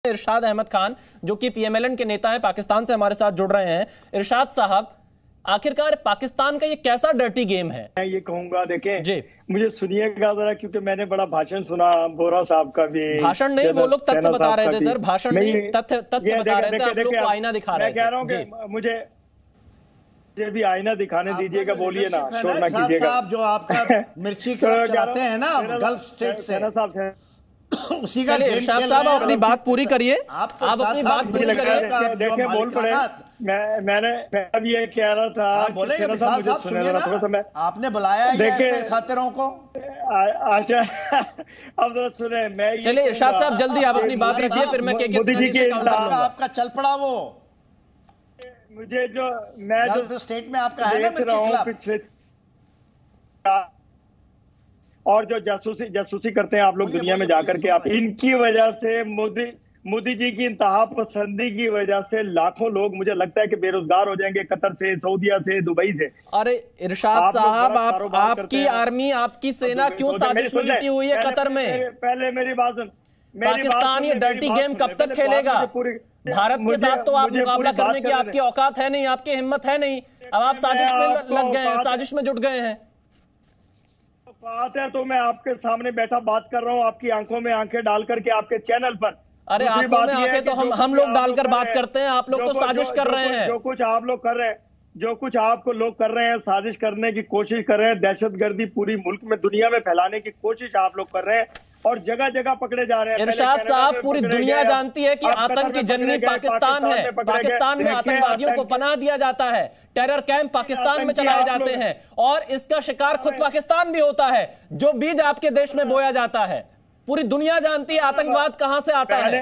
इरशाद अहमद खान जो कि पीएमएलएन के नेता हैं, पाकिस्तान से हमारे साथ जुड़ रहे हैं। इरशाद साहब, आखिरकार पाकिस्तान का ये कैसा डर्टी गेम है? मैं ये कहूंगा, देखें जी, मुझे सुनिएगा जरा, क्योंकि मैंने बड़ा भाषण सुना बोरा साहब का भी। भाषण नहीं, वो लोग तथ्य बता रहे थे सर, भाषण नहीं, तथ्य बता रहे थे, आप लोग को आईना दिखा रहे थे। मैं कह रहा हूँ कि मुझे भी आईना दिखाने दीजिएगा, बोलिए ना, शोर ना कीजिएगा। साहब जो आपका मिर्ची चलाते हैं ना गल्फ स्टेट से, उसी का इरशाद साहब आप अपनी बात पूरी करिए, आप अपनी बात पूरी करिए। देखिए बोल पड़े, मैं अब ये कह रहा था, बोले आपने बुलाया ऐसे साथियों को। अच्छा अब जरा सुने, मैं चलिए इरशाद साहब जल्दी आप अपनी बात रखिए, फिर मैं मोदी जी के आपका चल पड़ा वो मुझे जो मैं जो स्टेट में आपका है ना पिछले और जो जासूसी करते हैं आप लोग दुनिया में जाकर के, आप इनकी वजह से मोदी जी की इंतहा पसंदी की वजह से लाखों लोग मुझे लगता है कि बेरोजगार हो जाएंगे, कतर से, सऊदीया से, दुबई से। अरे इरशाद साहब, आपकी आर्मी, आपकी सेना क्यों साजिश में जुटी हुई है कतर में? पहले मेरी बात सुन। पाकिस्तान ये डर्टी गेम कब तक खेलेगा? भारत के साथ तो आप मुकाबला करने की आपकी औकात है नहीं, आपकी हिम्मत है नहीं, अब आप साजिश में लग गए हैं, साजिश में जुट गए हैं। बात है तो मैं आपके सामने बैठा बात कर रहा हूँ, आपकी आंखों में आंखें डाल करके आपके चैनल पर। अरे आंखों में आंखें तो हम लोग डालकर बात करते हैं, आप लोग तो साजिश कर रहे हैं। जो कुछ आप लोग कर रहे हैं, जो कुछ आपको लोग कर रहे हैं, साजिश करने की कोशिश कर रहे हैं, दहशतगर्दी पूरी मुल्क में, दुनिया में फैलाने की कोशिश आप लोग कर रहे हैं और जगह जगह पकड़े जा रहे हैं। इरशाद साहब, पूरी दुनिया जानती है कि आतंकी जननी पाकिस्तान है, पाकिस्तान में आतंकवादियों को पनाह दिया जाता है, टेरर कैंप पाकिस्तान में चलाए जाते हैं और इसका शिकार खुद पाकिस्तान भी होता है। जो बीज आपके देश में बोया जाता है, पूरी दुनिया जानती है आतंकवाद कहां से आता है।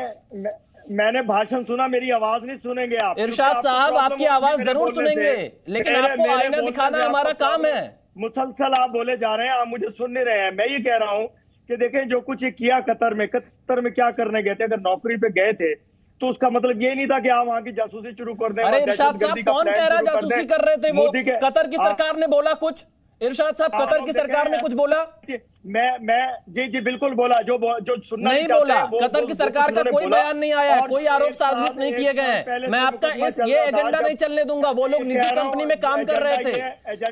मैंने भाषण सुना, मेरी आवाज नहीं सुनेंगे आप? इरशाद साहब, आपकी आवाज जरूर सुनेंगे, लेकिन आपको आईना दिखाना हमारा काम है। मुसलसल आप बोले जा रहे हैं, आप मुझे सुन नहीं रहे हैं। मैं ये कह रहा हूँ कि देखें जो कुछ किया कतर में क्या करने गए थे? अगर नौकरी पे गए थे तो उसका मतलब ये नहीं था कि आप वहां की जासूसी शुरू कर दें। अरे इरशाद साहब, कौन कह रहा जासूसी कर रहे थे? वो कतर की सरकार ने बोला कुछ? इरशाद साहब, कतर की सरकार ने कुछ बोला? मैं जी बिल्कुल बोला, जो सुनना नहीं बोला। कतर की सरकार का कोई बयान नहीं आया है, कोई आरोप सार्वजनिक नहीं किए गए हैं। मैं आपका ये एजेंडा नहीं चलने दूंगा। वो लोग निजी कंपनी में काम कर रहे थे,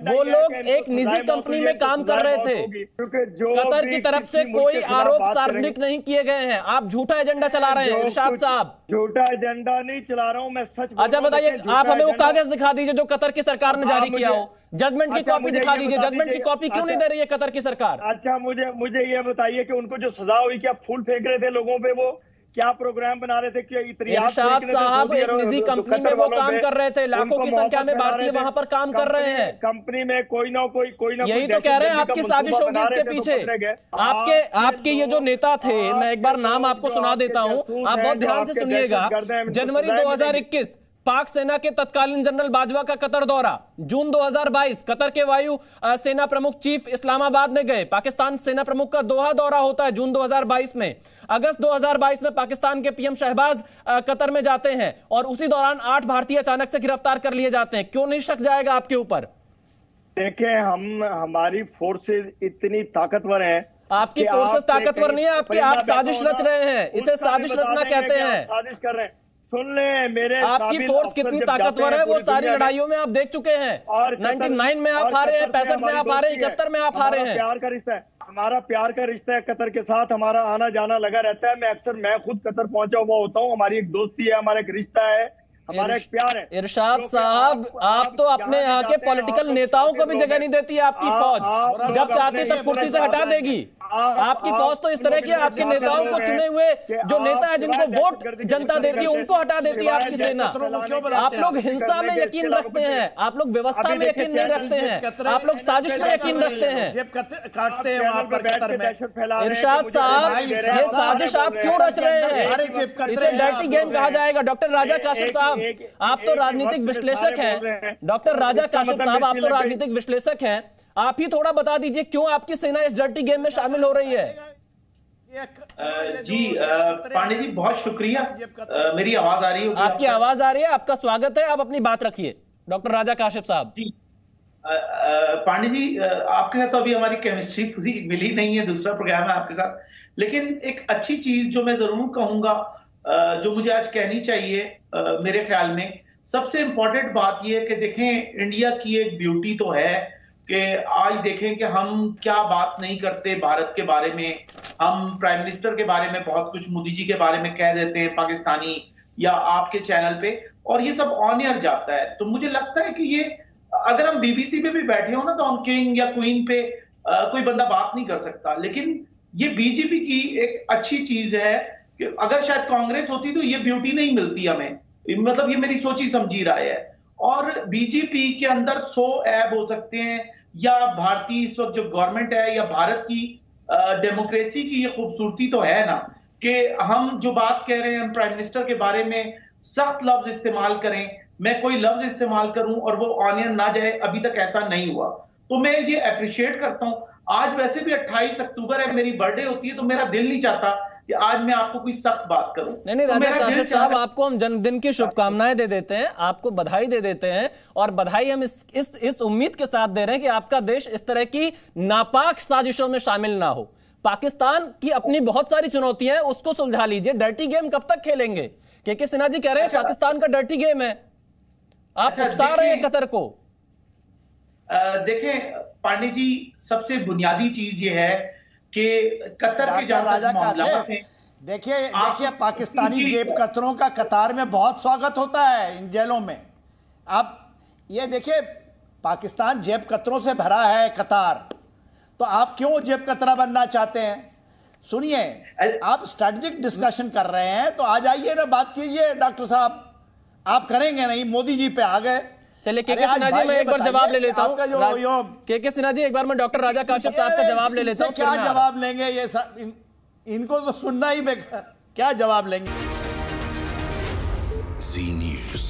वो लोग एक निजी कंपनी में काम कर रहे थे। कतर की तरफ से कोई आरोप सार्वजनिक नहीं किए गए हैं। आप झूठा एजेंडा चला रहे हैं इरशाद साहब। झूठा एजेंडा नहीं चला रहा हूँ मैं, सच। अच्छा बताइए, आप हमें वो कागज दिखा दीजिए जो कतर की सरकार ने जारी किया हो। जजमेंट की कॉपी दिखा दीजिए। जजमेंट की कॉपी क्यों नहीं दे रही है कतर की सरकार? अच्छा मुझे ये बताइए कि उनको जो सजा हुई, क्या फूल फेंक रहे थे लोगों पे? वो क्या प्रोग्राम बना रहे थे? इरशाद साहब, एक निजी कंपनी में वो काम कर रहे थे, लाखों की संख्या में भारतीय वहां पर काम कर रहे हैं। कंपनी में कोई ना कोई यही तो कह रहे हैं, आपकी साजिश होगी इसके पीछे। आपके ये जो नेता थे, मैं एक बार नाम आपको सुना देता हूं, आप बहुत ध्यान से सुनिएगा। जनवरी 2021 पाक सेना के तत्कालीन जनरल बाजवा का कतर दौरा। जून 2022 कतर के वायु सेना प्रमुख चीफ इस्लामाबाद में गए। पाकिस्तान सेना प्रमुख का दोहा दौरा होता है जून 2022 में। अगस्त 2022 में पाकिस्तान के पीएम शहबाज कतर में जाते हैं और उसी दौरान 8 भारतीय अचानक से गिरफ्तार कर लिए जाते हैं। क्यों नहीं शक जाएगा आपके ऊपर? देखें, हमारी फोर्सेज इतनी ताकतवर है। आपकी फोर्सेज ताकतवर नहीं है, आपकी आप साजिश रच रहे हैं, इसे साजिश रचना कहते हैं। साजिश कर रहे हैं। सुन ले, मेरे आपकी फोर्स कितनी ताकतवर है वो सारी लड़ाइयों में आप देख चुके हैं। 99 में आप हारे हैं, 65 में आप हारे हैं, 71 में आप हारे हैं। प्यार का रिश्ता है, हमारा प्यार का रिश्ता है कतर के साथ, हमारा आना जाना लगा रहता है। मैं खुद कतर पहुंचा हुआ होता हूँ। हमारी एक दोस्ती है, हमारा एक रिश्ता है, हमारा एक प्यार है। इरशाद साहब, आप तो अपने यहाँ के पॉलिटिकल नेताओं को भी जगह नहीं देती है आपकी फौज। जब चाहती तब कुर्सी से हटा देगी। आपकी फौज तो इस तरह की, आपके नेताओं को चुने हुए जो नेता है, जिनको वोट जनता देती है, उनको हटा देती है आपकी सेना। आप लोग हिंसा में यकीन रखते हैं, आप लोग व्यवस्था में यकीन नहीं रखते हैं, आप लोग साजिश में यकीन रखते हैं। इरशाद साहब, ये साजिश आप क्यों रच रहे हैं? इसे डर्टी गेम कहा जाएगा। डॉक्टर राजा काशिफ साहब, आप तो राजनीतिक विश्लेषक हैं। डॉक्टर राजा काशिफ साहब, आप तो राजनीतिक विश्लेषक हैं, आप ही थोड़ा बता दीजिए क्यों आपकी सेना इस डर्टी गेम में शामिल हो रही है? जी पांडे जी, बहुत शुक्रिया। मेरी आवाज आ रही है? आपकी आवाज आ रही है, आपका स्वागत है, आप अपनी बात रखिए। डॉक्टर राजा काशिफ साहब जी। पांडे जी, आपके साथ तो अभी हमारी केमिस्ट्री पूरी मिली नहीं है, दूसरा प्रोग्राम है आपके साथ। लेकिन एक अच्छी चीज जो मैं जरूर कहूंगा, जो मुझे आज कहनी चाहिए, मेरे ख्याल में सबसे इंपॉर्टेंट बात यह है कि देखें, इंडिया की एक ब्यूटी तो है कि आज देखें कि हम क्या बात नहीं करते भारत के बारे में। हम प्राइम मिनिस्टर के बारे में बहुत कुछ, मोदी जी के बारे में कह देते हैं पाकिस्तानी या आपके चैनल पे, और ये सब ऑन एयर जाता है। तो मुझे लगता है कि ये अगर हम बीबीसी पे भी बैठे हो ना, तो हम किंग या क्वीन पे कोई बंदा बात नहीं कर सकता। लेकिन ये बीजेपी की एक अच्छी चीज है कि अगर शायद कांग्रेस होती तो ये ब्यूटी नहीं मिलती हमें, मतलब ये मेरी सोची समझी राय है। और बीजेपी के अंदर 100 ऐब हो सकते हैं, या भारतीय इस वक्त जो गवर्नमेंट है, या भारत की डेमोक्रेसी की ये खूबसूरती तो है ना कि हम जो बात कह रहे हैं, हम प्राइम मिनिस्टर के बारे में सख्त लफ्ज इस्तेमाल करें, मैं कोई लफ्ज इस्तेमाल करूं और वो ऑनियन ना जाए, अभी तक ऐसा नहीं हुआ। तो मैं ये अप्रिशिएट करता हूं। आज वैसे भी 28 अक्टूबर है, मेरी बर्थडे होती है, तो मेरा दिल नहीं चाहता कि आज मैं आपको कोई सख्त बात करूं। नहीं, राजा काशिफ साहब, आपको हम जन्मदिन की शुभकामनाएं दे देते हैं, आपको बधाई दे देते हैं, और बधाई हम इस उम्मीद के साथ दे रहे हैं कि आपका देश इस तरह की नापाक साजिशों में शामिल ना हो। पाकिस्तान की अपनी बहुत सारी चुनौतियां हैं, उसको सुलझा लीजिए। डर्टी गेम कब तक खेलेंगे? के सिन्हा जी कह रहे हैं पाकिस्तान का डर्टी गेम है, आप उकसा रहे हैं कतर को। देखें पांडे जी, सबसे बुनियादी चीज ये है कि कतर के राजा काशिफ, देखिए पाकिस्तानी जेब कतरों का कतार में बहुत स्वागत होता है इन जेलों में। आप ये देखिए, पाकिस्तान जेब कतरों से भरा है कतार, तो आप क्यों जेब कतरा बनना चाहते हैं? सुनिए, आप स्ट्रेटेजिक डिस्कशन कर रहे हैं तो आ जाइए ना, बात कीजिए। डॉक्टर साहब, आप करेंगे नहीं, मोदी जी पे आ गए। चलिए के सिन्हा जी, मैं एक बार जवाब ले लेता हूं। के सिन्हा जी, एक बार मैं डॉक्टर राजा काशिफ साहब का जवाब ले लेता हूं। क्या जवाब लेंगे ये इनको तो सुनना ही बेकार, क्या जवाब लेंगे? जी न्यूज़।